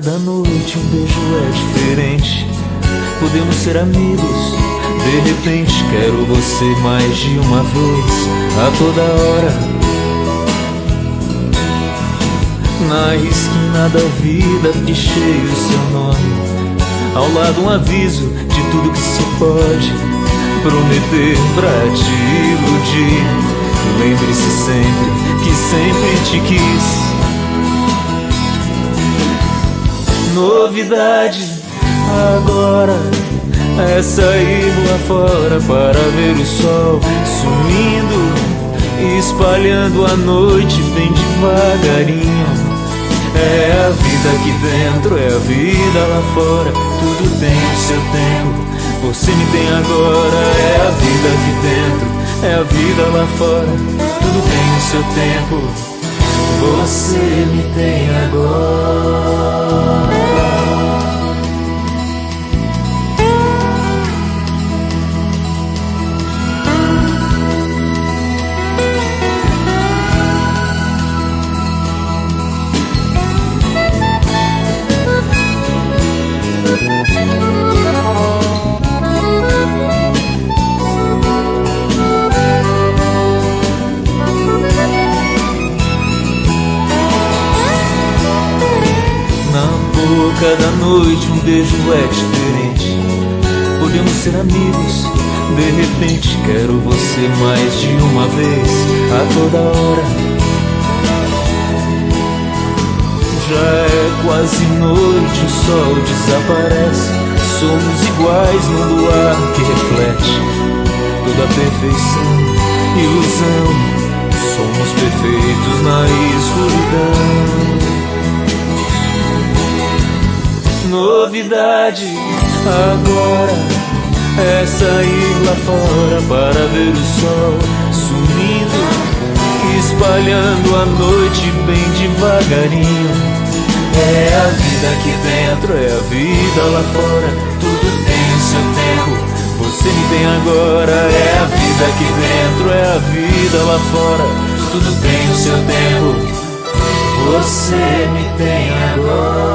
cada noite um beijo é diferente. Podemos ser amigos, de repente quero você mais de uma vez, a toda hora. Na esquina da vida pichei o seu nome, ao lado um aviso de tudo que se pode prometer pra te iludir. Lembre-se sempre que sempre te quis. Novidade agora é sair lá fora para ver o sol sumindo, espalhando a noite bem devagarinho. É a vida aqui dentro, é a vida lá fora, tudo tem o seu tempo, você me tem agora. É a vida aqui dentro, é a vida lá fora, tudo tem o seu tempo, você me tem agora. Cada noite um beijo é diferente. Podemos ser amigos, de repente quero você mais de uma vez, a toda hora. Já é quase noite, o sol desaparece. Somos iguais no luar que reflete toda a perfeição, ilusão. Somos perfeitos na escuridão. Novidade agora é sair lá fora para ver o sol sumindo, espalhando a noite bem devagarinho. É a vida aqui dentro, é a vida lá fora, tudo tem o seu tempo, você me tem agora. É a vida aqui dentro, é a vida lá fora, tudo tem o seu tempo, você me tem agora.